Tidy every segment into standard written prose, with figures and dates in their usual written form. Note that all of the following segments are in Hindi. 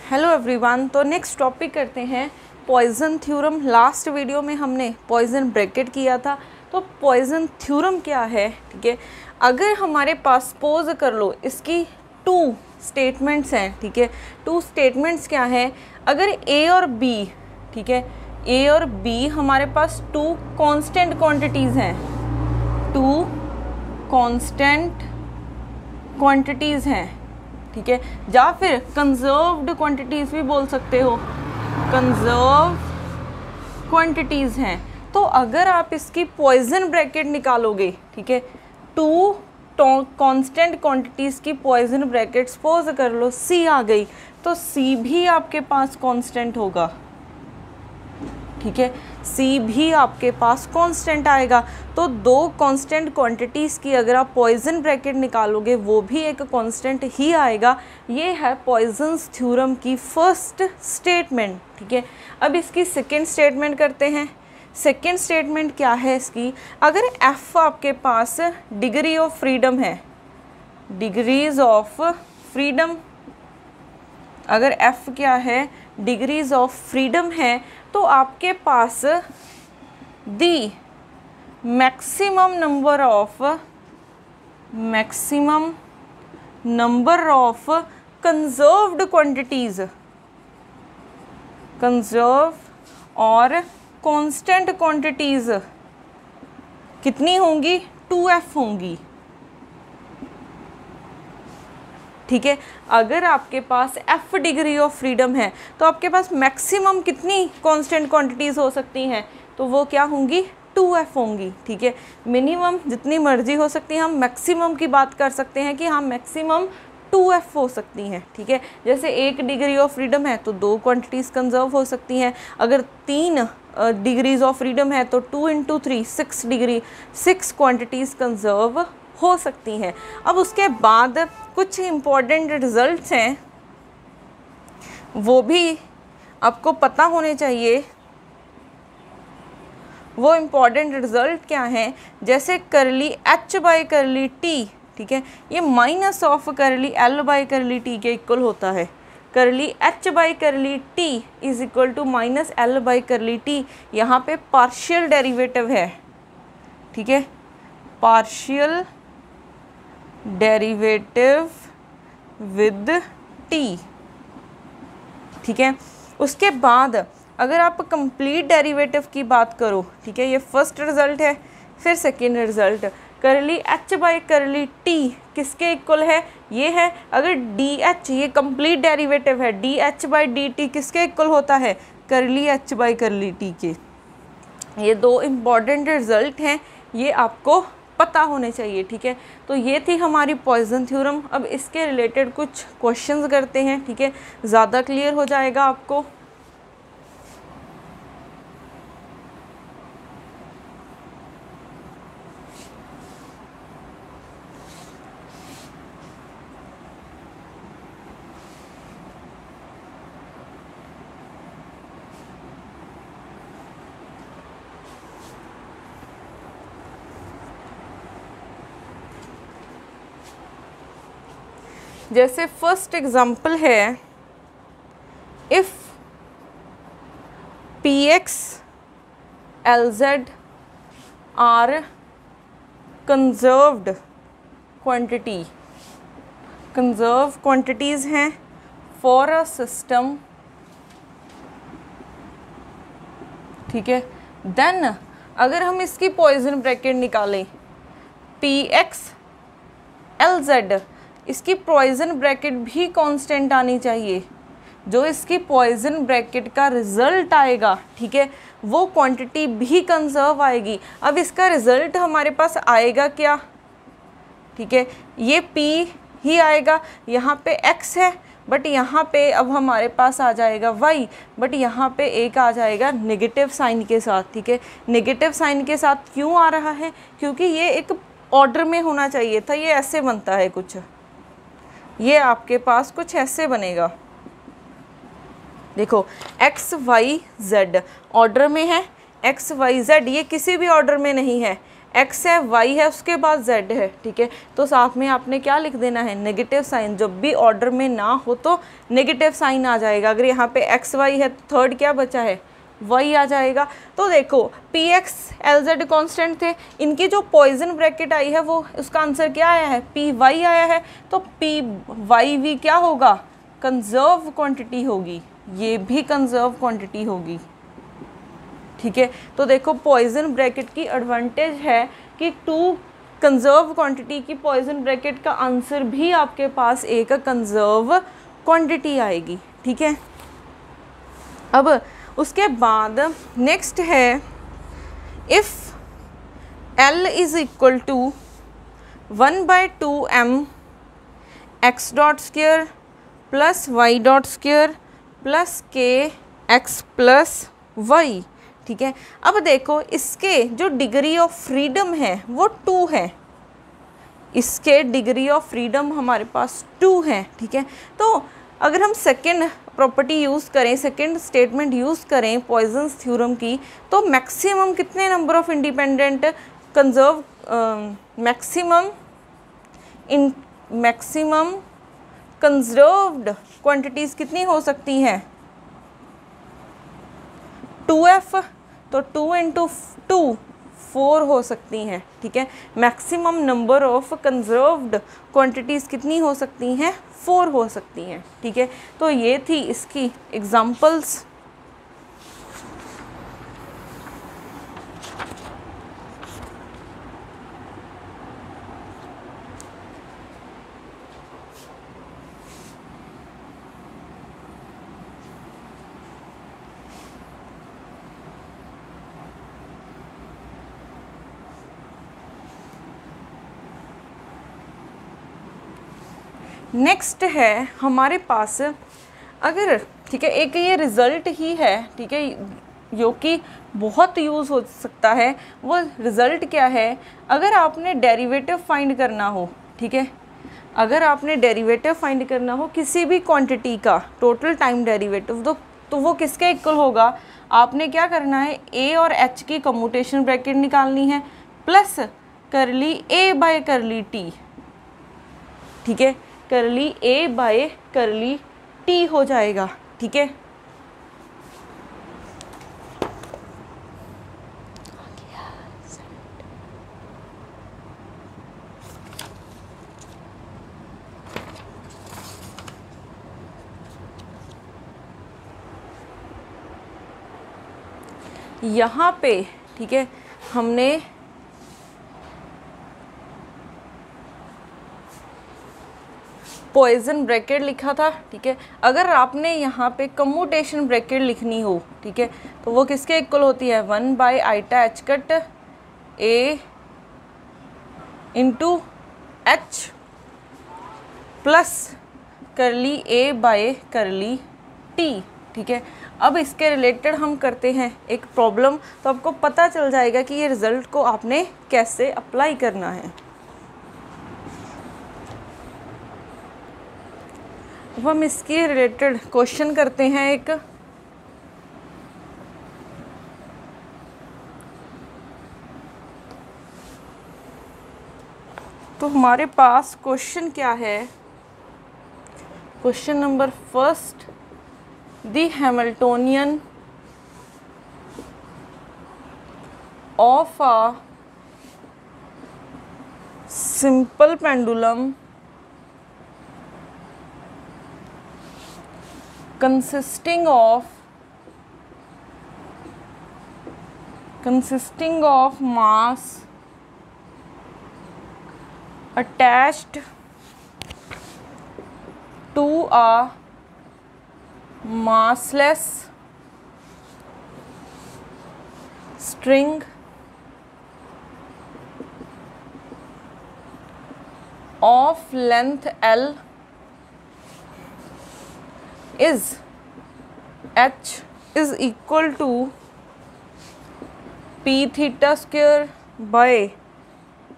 Hello everyone. तो नेक्स्ट टॉपिक करते हैं पॉइजन थ्योरम। लास्ट वीडियो में हमने पॉइजन ब्रैकेट किया था। तो पॉइजन थ्योरम क्या है, ठीक है। अगर हमारे पास सपोज कर लो इसकी टू स्टेटमेंट्स हैं, ठीक है। टू स्टेटमेंट्स क्या है, अगर ए और बी, ठीक है, ए और बी हमारे पास टू कांस्टेंट क्वांटिटीज़ हैं, टू कांस्टेंट क्वांटिटीज़ हैं, ठीक है, या फिर कंजर्व्ड क्वांटिटीज़ भी बोल सकते हो, कंजर्व क्वांटिटीज़ हैं। तो अगर आप इसकी पॉइजन ब्रैकेट निकालोगे, ठीक है, टू कांस्टेंट क्वांटिटीज़ की पॉइजन ब्रैकेट सपोज कर लो सी आ गई, तो सी भी आपके पास कांस्टेंट होगा, ठीक है, सी भी आपके पास कांस्टेंट आएगा। तो दो कांस्टेंट क्वांटिटीज़ की अगर आप पॉइजन ब्रैकेट निकालोगे वो भी एक कांस्टेंट ही आएगा। ये है पॉइजन्स थ्योरम की फर्स्ट स्टेटमेंट, ठीक है। अब इसकी सेकंड स्टेटमेंट करते हैं। सेकंड स्टेटमेंट क्या है इसकी, अगर एफ आपके पास डिग्री ऑफ फ्रीडम है, डिग्रीज ऑफ फ्रीडम, अगर एफ क्या है, डिग्रीज ऑफ फ्रीडम है, तो आपके पास the maximum number of conserved quantities, conserve और कांस्टेंट क्वांटिटीज कितनी होंगी, 2f होंगी, ठीक है। अगर आपके पास f डिग्री ऑफ फ्रीडम है तो आपके पास मैक्सिमम कितनी कांस्टेंट क्वांटिटीज़ हो सकती हैं, तो वो क्या होंगी, 2f होंगी, ठीक है। मिनिमम जितनी मर्जी हो सकती है, हम मैक्सिमम की बात कर सकते हैं कि हाँ मैक्सिमम 2f हो सकती हैं, ठीक है। जैसे 1 डिग्री ऑफ फ्रीडम है तो 2 क्वांटिटीज़ कंजर्व हो सकती हैं। अगर 3 डिग्रीज ऑफ फ्रीडम है तो 2 × 3 6 क्वांटिटीज़ कंजर्व हो सकती हैं। अब उसके बाद कुछ इम्पॉर्टेंट रिजल्ट्स हैं, वो भी आपको पता होने चाहिए। वो इम्पॉर्टेंट रिजल्ट क्या हैं, जैसे करली h बाई करली t, ठीक है, ये minus of curly l by curly t के इक्वल होता है। Curly h by curly t is equal to minus l by curly t। यहाँ पे पार्शियल डेरिवेटिव है, ठीक है, पार्शियल डेरिवेटिव विद t, ठीक है। उसके बाद अगर आप कंप्लीट डेरिवेटिव की बात करो, ठीक है, ये फर्स्ट रिजल्ट है। फिर सेकेंड रिजल्ट, करली h बाई करली t किसके इक्वल है, ये है। अगर dh, ये कंप्लीट डेरिवेटिव है, dh बाई dt किसके इक्वल होता है, curly h by curly t के। ये दो इम्पॉर्टेंट रिजल्ट हैं, ये आपको पता होने चाहिए, ठीक है। तो ये थी हमारी पॉइजन थ्योरम। अब इसके रिलेटेड कुछ क्वेश्चंस करते हैं, ठीक है, ज़्यादा क्लियर हो जाएगा आपको। जैसे फर्स्ट एग्जाम्पल है, if px lz are conserved quantity, conserve quantities हैं फॉर अ सिस्टम, ठीक है। देन अगर हम इसकी पॉइजन ब्रैकेट निकालें, px lz, इसकी पॉइजन ब्रैकेट भी कांस्टेंट आनी चाहिए। जो इसकी पॉइजन ब्रैकेट का रिजल्ट आएगा, ठीक है, वो क्वांटिटी भी कंजर्व आएगी। अब इसका रिजल्ट हमारे पास आएगा क्या, ठीक है, ये p ही आएगा। यहाँ पे x है, बट यहाँ पे अब हमारे पास आ जाएगा y, बट यहाँ पे एक आ जाएगा नेगेटिव साइन के साथ, ठीक है। नेगेटिव साइन के साथ क्यों आ रहा है, क्योंकि ये एक ऑर्डर में होना चाहिए था, ये ऐसे बनता है कुछ, ये आपके पास कुछ ऐसे बनेगा। देखो x y z ऑर्डर में है, x y z ये किसी भी ऑर्डर में नहीं है, x है, y है, उसके बाद z है, ठीक है। तो साथ में आपने क्या लिख देना है, नेगेटिव साइन। जब भी ऑर्डर में ना हो तो नेगेटिव साइन आ जाएगा। अगर यहाँ पे x y है, थर्ड क्या बचा है, y आ जाएगा। तो देखो P x L Z constant थे, इनकी जो पॉइजन ब्रैकेट आई है वो उसका आंसर क्या आया है, पी वाई आया है। तो पी वाई वी क्या होगा, कंजर्व क्वांटिटी होगी, ये भी कंजर्व क्वांटिटी होगी, ठीक है। तो देखो पॉइजन ब्रैकेट की एडवांटेज है कि टू कंजर्व क्वांटिटी की पॉइजन ब्रैकेट का आंसर भी आपके पास एक कंजर्व क्वांटिटी आएगी, ठीक है। अब उसके बाद नेक्स्ट है, if L is equal to 1/2m x dot square plus y dot square plus k x plus y, ठीक है। अब देखो इसके जो डिग्री ऑफ फ्रीडम है वो 2 है, इसके डिग्री ऑफ फ्रीडम हमारे पास 2 है, ठीक है। तो अगर हम सेकेंड प्रॉपर्टी यूज़ करें, सेकेंड स्टेटमेंट यूज़ करें पॉइजन्स थ्योरम की, तो मैक्सिमम कितने number of independent conserve maximum conserved quantities कितनी हो सकती हैं, 2f। तो 2 × 2 4 हो सकती हैं, ठीक है। Maximum number of conserved quantities कितनी हो सकती हैं, 4 हो सकती हैं, ठीक है। तो ये थी इसकी एग्जांपल्स। नेक्स्ट है हमारे पास, अगर ठीक है एक ये रिज़ल्ट ही है, ठीक है, जो कि बहुत यूज़ हो सकता है। वो रिज़ल्ट क्या है, अगर आपने डेरिवेटिव फाइंड करना हो, ठीक है, अगर आपने डेरिवेटिव फाइंड करना हो किसी भी क्वांटिटी का टोटल टाइम डेरिवेटिव, तो वो किसके इक्वल होगा, आपने क्या करना है, ए और एच की कम्यूटेशन ब्रैकेट निकालनी है प्लस करली ए बाय करली टी, ठीक है, करली ए बाय करली टी हो जाएगा, ठीक है। यहाँ पे ठीक है हमने पॉइजन ब्रैकेट लिखा था, ठीक है। अगर आपने यहाँ पे कम्यूटेशन ब्रैकेट लिखनी हो, ठीक है, तो वो किसके इक्वल होती है, 1/i cut a into H plus करली a बाय करली t, ठीक है। अब इसके रिलेटेड हम करते हैं एक प्रॉब्लम, तो आपको पता चल जाएगा कि ये रिज़ल्ट को आपने कैसे अप्लाई करना है। अब हम इसके रिलेटेड क्वेश्चन करते हैं एक, तो हमारे पास क्वेश्चन क्या है, question number first, the Hamiltonian of a simple pendulum consisting of mass attached to a massless string of length L is H is equal to P theta square by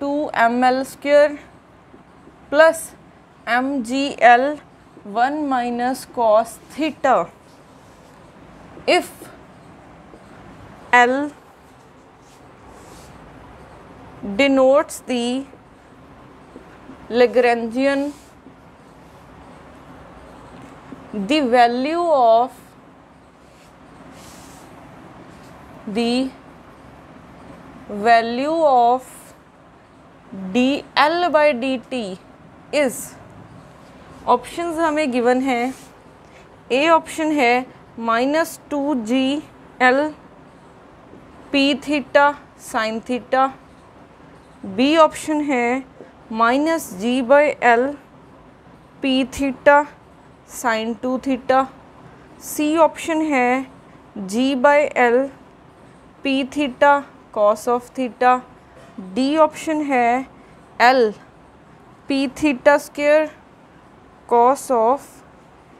2ml square plus mgl 1 minus cos theta if L denotes the Lagrangian, the value of dl by dt is, options हमें गिवन है। ए ऑप्शन है -2gl p theta sine theta, B option है -g/l p theta sine 2 theta, C option है g/l p theta cos of theta, D option है l p theta square cos of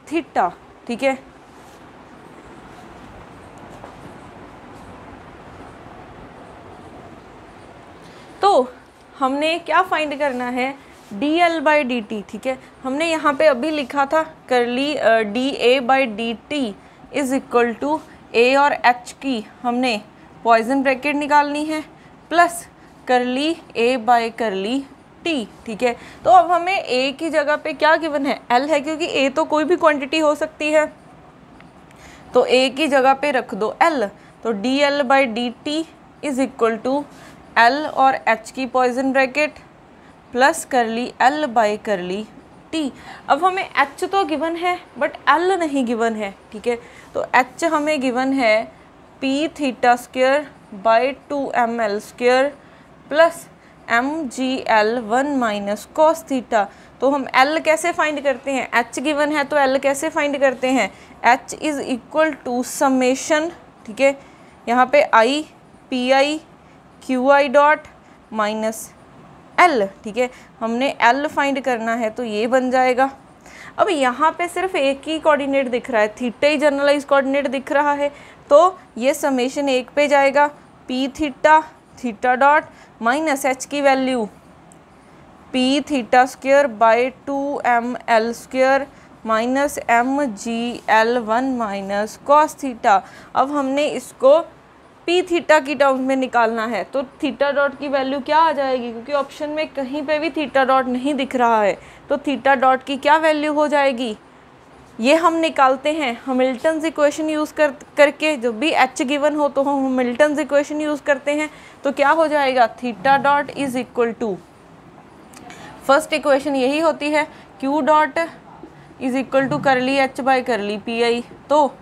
theta. ठीक है, तो हमने क्या फाइंड करना है, dl बाई डी टी। ठीक है, हमने यहाँ पे अभी लिखा था करली dA/dt इज इक्वल टू ए और h की हमने पॉइजन ब्रैकेट निकालनी है प्लस करली a बाय करली t। ठीक है, तो अब हमें a की जगह पे क्या गिवन है, l है, क्योंकि a तो कोई भी क्वांटिटी हो सकती है, तो a की जगह पे रख दो l। तो dl by D T is equal to l और h की Poisson bracket plus curly l by curly t। अब हमें h तो गिवन है बट l नहीं गिवन है। ठीक है, तो h हमें गिवन है p theta square by 2ml square plus mgl 1 minus cos theta. तो हम l कैसे फाइंड करते हैं, h गिवन है तो l कैसे फाइंड करते हैं, h is equal to summation. ठीक है, यहाँ पे i pi qi dot minus l। ठीक है, हमने l फाइंड करना है तो ये बन जाएगा। अब यहाँ पे सिर्फ एक ही कोऑर्डिनेट दिख रहा है, थीटा ही जनरलाइज कोऑर्डिनेट दिख रहा है, तो ये समेशन एक पे जाएगा, p theta theta dot minus h की value p theta square by 2ml square minus mgl 1 minus cos theta. अब हमने इसको p थीटा की टर्म्स में निकालना है, तो थीटा डॉट की वैल्यू क्या आ जाएगी, क्योंकि ऑप्शन में कहीं पे भी थीटा डॉट नहीं दिख रहा है, तो थीटा डॉट की क्या वैल्यू हो जाएगी, ये हम निकालते हैं हैमिल्टन्स इक्वेशन यूज़ करके। जब भी h गिवन हो तो हम हैमिल्टन्स इक्वेशन यूज़ करते हैं, तो क्या हो जाएगा, theta dot is equal to, first equation यही होती है, q dot is equal to curly h by curly pi। तो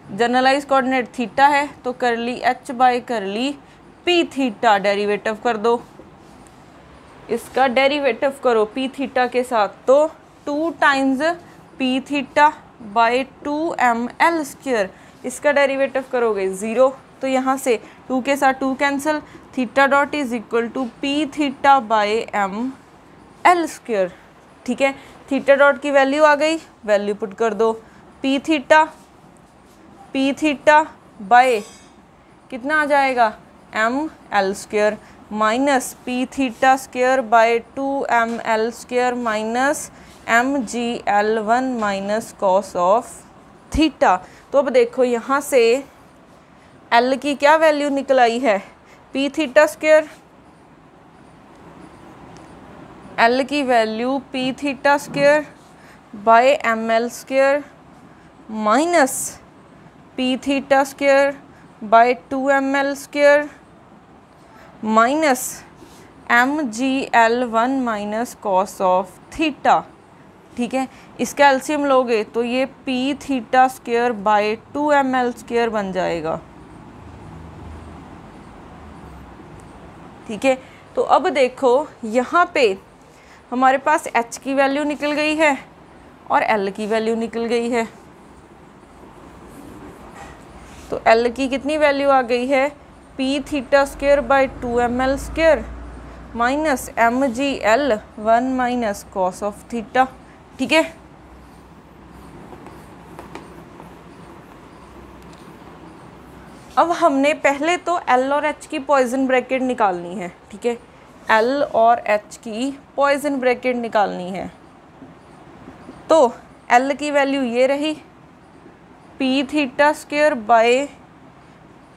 जनरलाइज कोऑर्डिनेट थीटा है तो curly h by curly p theta, derivative कर दो, इसका डेरिवेटिव करो p थीटा के साथ, तो 2 times p theta by 2ml square, इसका डेरिवेटिव करोगे 0, तो यहाँ से 2 के साथ 2 cancel, theta dot is equal to p theta by ml square. ठीक है, थीटा डॉट की वैल्यू आ गई, वैल्यू पुट कर दो, p थीटा बाय कितना आ जाएगा, ml square minus p theta square by 2ml square minus mgl 1 minus cos of theta. तो अब देखो यहाँ से l की क्या वैल्यू निकल आई है, p थीटा स्क्वायर, l की value p theta square by ml square minus p theta square by 2ml square minus mgl 1 minus cos of theta. ठीक है, इसका एलसीएम लोगे तो ये p theta square by 2ml square बन जाएगा। ठीक है, तो अब देखो यहाँ पे हमारे पास h की वैल्यू निकल गई है और l की वैल्यू निकल गई है, तो l की कितनी वैल्यू आ गई है, p theta square by 2ml square minus mgl 1 minus cos of theta. ठीक है, अब हमने पहले तो l और h की पॉइजन ब्रैकेट निकालनी है। ठीक है, l और h की पॉइजन ब्रैकेट निकालनी है, तो l की वैल्यू ये रही, p theta square by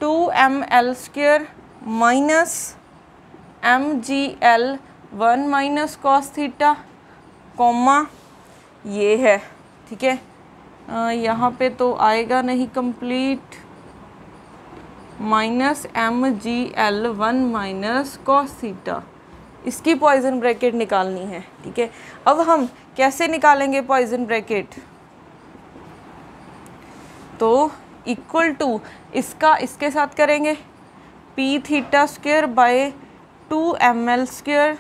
2ml square minus MGL 1 minus cos theta, comma ये है, ठीक है। यहाँ पे तो आएगा नहीं complete, minus MGL 1 minus cos theta, इसकी पॉइजन ब्रैकेट निकालनी है, ठीक है। अब हम कैसे निकालेंगे पॉइजन ब्रैकेट, तो इक्वल टू इसका इसके साथ करेंगे P theta square by 2ml square,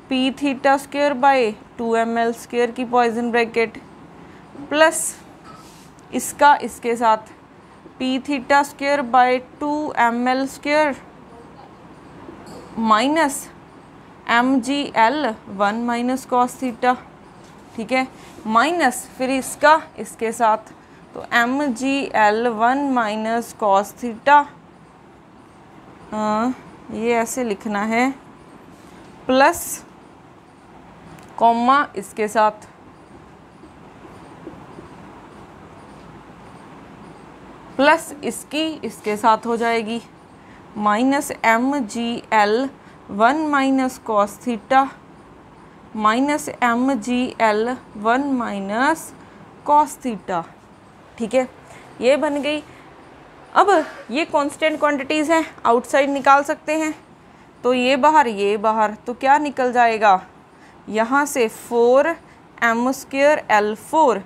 P theta square by 2ml square की पॉइजन ब्रैकेट, प्लस इसका इसके साथ P theta square by 2ml square minus MGL 1 minus cos theta, ठीक है, माइनस फिर इसका इसके साथ, तो MGL 1 माइनस कॉस थीटा, ये ऐसे लिखना है, प्लस कॉमा इसके साथ, प्लस इसकी इसके साथ हो जाएगी minus MGL 1 minus cos theta minus MGL 1 minus cos theta, ठीक है, ये बन गई। अब ये कांस्टेंट क्वांटिटीज़ हैं, आउटसाइड निकाल सकते हैं, तो ये बाहर, तो क्या निकल जाएगा, यहाँ से 4m square L4,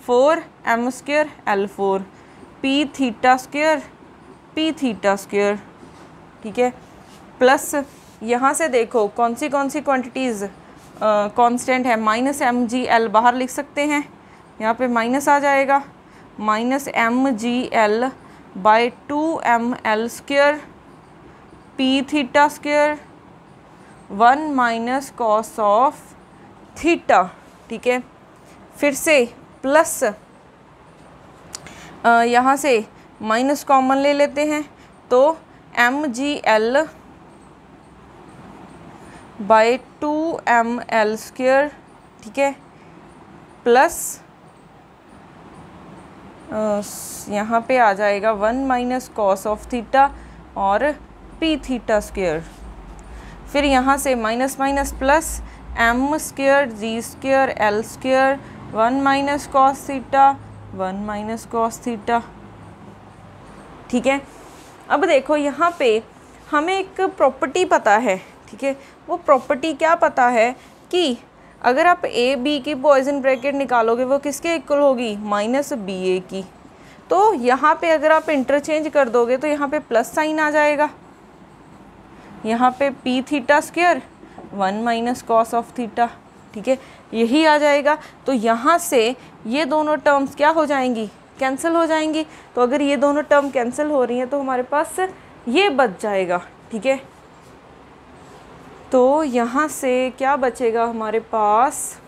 4m square L4, P theta square, ठीक है, प्लस यहाँ से देखो कौन सी क्वांटिटीज़ कांस्टेंट है, माइनस MGL बाहर लिख सकते हैं, यहाँ पे माइनस आ जाएगा, minus MGL by 2ml square, P theta square 1 minus cos of theta, ठीक है, फिर से प्लस यहाँ से माइनस कॉमन ले लेते हैं, तो MGL बाय 2ml स्क्वेयर, ठीक है, प्लस यहाँ पे आ जाएगा 1 माइनस कॉस ऑफ थीटा और पी थीटा स्क्वेयर, फिर यहाँ से minus minus plus m square G square L square 1 minus cos theta 1 minus cos theta, ठीक है। अब देखो यहाँ पे हमें एक प्रॉपर्टी पता है, ठीक है, वो प्रॉपर्टी क्या पता है कि अगर आप ए बी की पॉइजन ब्रैकेट निकालोगे वो किसके इक्वल होगी, माइनस बी ए की, तो यहाँ पे अगर आप इंटरचेंज कर दोगे तो यहाँ पे प्लस साइन आ जाएगा, यहाँ पे P theta square 1 minus cos of theta, ठीक है, यही आ जाएगा। तो यहाँ से ये दोनों टर्म्स क्या हो जाएंगी, कैंसिल हो जाएंगी, तो अगर ये दोनों टर्म कैंसिल हो रही हैं तो हमारे पास ये बच जाएगा, ठीक है। तो यहाँ से क्या बचेगा हमारे पास,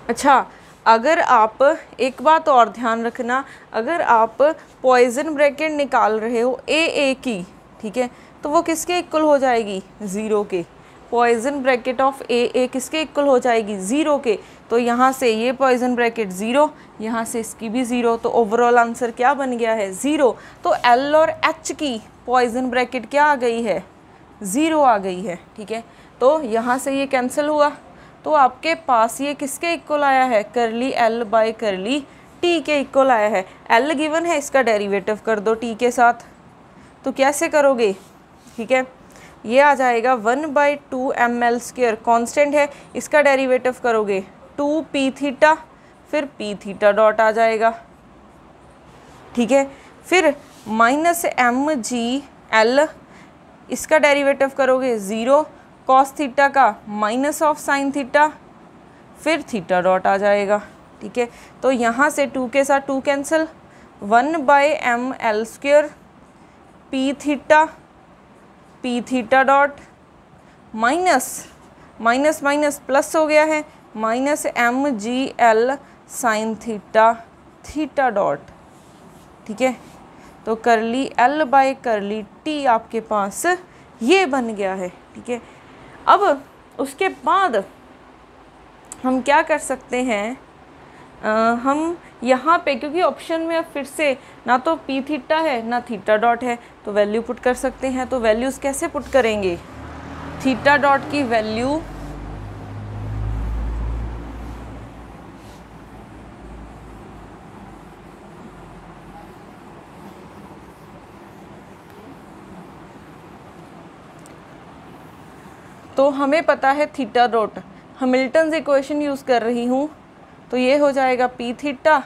अच्छा अगर आप एक बात और ध्यान रखना, अगर आप पॉइजन ब्रैकेट निकाल रहे हो ए की, ठीक है, तो वो किसके इक्वल हो जाएगी, ज़ीरो के, पॉइजन ब्रैकेट ऑफ ए किसके इक्वल हो जाएगी, ज़ीरो के, तो यहाँ से ये पॉइजन ब्रैकेट ज़ीरो, यहाँ से इसकी भी ज़ीरो, तो ओवरऑल आंसर क्या बन गया है, ज़ीरो। तो एल और एच की पॉइजन ब्रैकेट क्या आ गई है, ज़ीरो आ गई है, ठीक है। तो यहाँ से ये कैंसिल हुआ, तो आपके पास ये किसके इक्वल आया है, करली एल बाय करली टी के इक्वल आया है। एल गिवन है, इसका डेरिवेटिव कर दो टी के साथ, तो कैसे करोगे, ठीक है, ये आ जाएगा 1/2ml स्क्वेयर, कॉन्स्टेंट है, इसका डेरिवेटिव करोगे 2 पी थीटा, फिर पी थीटा डॉट आ जाएगा, ठीक है, फिर माइनस MGL, इसका डेरिवेटिव करोगे 0 कॉस थीटा का माइनस ऑफ साइन थीटा, फिर थीटा डॉट आ जाएगा, ठीक है। तो यहाँ से 2 के साथ 2 cancel, 1/ml square P theta dot minus minus minus plus हो गया है, minus MGL sine theta dot, ठीक है। तो करली एल बाय करली टी आपके पास ये बन गया है, ठीक है। अब उसके बाद हम क्या कर सकते हैं, हम यहाँ पे क्योंकि ऑप्शन में अब फिर से ना तो पी थीटा है ना थीटा डॉट है, तो वैल्यू पुट कर सकते हैं। तो वैल्यूज़ कैसे पुट करेंगे? थीटा डॉट की वैल्यू तो हमें पता है theta dot, Hamilton's equation use कर रही हूँ, तो ये हो जाएगा पी थीटा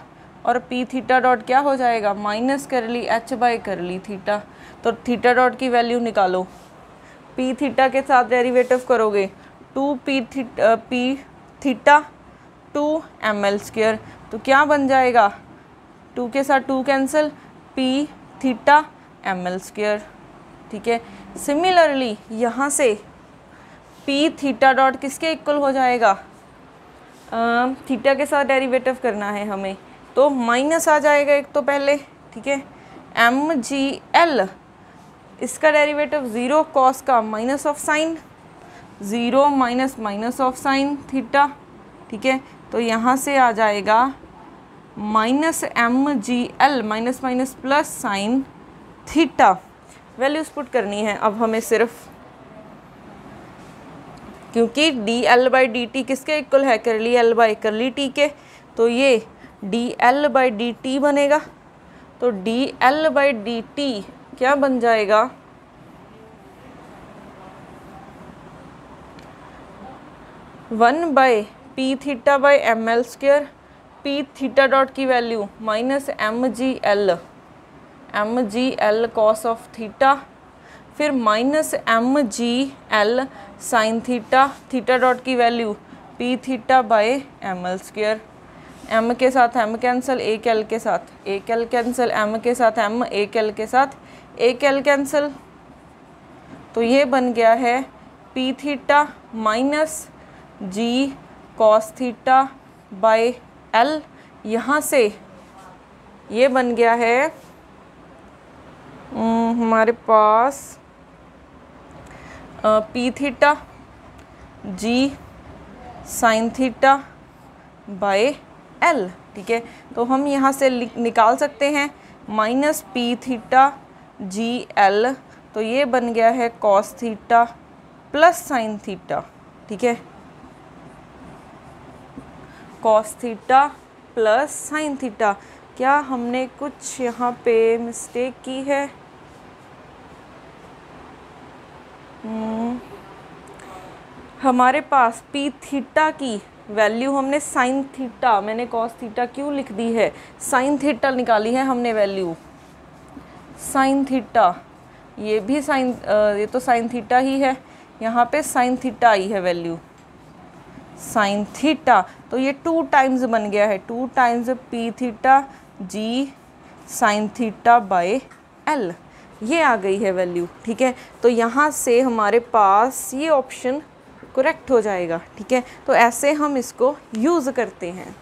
और पी थीटा डॉट क्या हो जाएगा? माइनस करली एच बाई करली थीटा। तो थीटा डॉट की वैल्यू निकालो, पी थीटा के साथ डेरिवेटिव करोगे 2 पी थीटा 2 ml स्क्वायर, तो क्या बन जाएगा? 2 के साथ 2 cancel, P theta ml square. ठीक है, सिमिलरली यहाँ से पी थीटा डॉट किसके इक्वल हो जाएगा? थीटा के साथ डेरिवेटिव करना है हमें, तो माइनस आ जाएगा एक तो पहले। ठीक है, एम जी एल, इसका डेरिवेटिव 0 कॉस का minus of sine, 0 minus minus of sine theta. ठीक है, तो यहाँ से आ जाएगा minus M G L minus minus plus sine theta. Values put करनी है अब हमें सिर्फ, क्योंकि D L by D T किसके इक्वल है? Curly L by curly T के, तो ये D L by D T बनेगा। तो D L by D T क्या बन जाएगा? 1 by P theta by M L square, P theta dot की value minus M G L cos of theta, फिर minus M G L sine theta, theta dot की value P theta by M L square. M के साथ एम कैंसिल, एक एल के साथ एक एल कैंसिल, एम के साथ एम, एक एल के साथ एक एल कैंसिल। तो ये बन गया है P theta minus G cos theta by L. यहाँ से ये बन गया है हमारे पास P theta G sine theta by L. ठीक है, तो हम यहाँ से निकाल सकते हैं minus P theta G L, तो ये बन गया है cos theta plus sine theta. ठीक है, cos theta plus sine theta. क्या हमने कुछ यहाँ पे मिस्टेक की है? हमारे पास पी थीटा की वैल्यू हमने साइन थीटा, मैंने कॉस थीटा क्यों लिख दी है? साइन थीटा निकाली है हमने वैल्यू, साइन थीटा, ये भी साइन, ये तो साइन थीटा ही है, यहाँ पे साइन थीटा आई है वैल्यू साइन थीटा। तो ये 2 टाइम्स बन गया है, 2 times P theta G sine theta by L, ये आ गई है वैल्यू। ठीक है, तो यहाँ से हमारे पास ये ऑप्शन करेक्ट हो जाएगा। ठीक है, तो ऐसे हम इसको यूज़ करते हैं।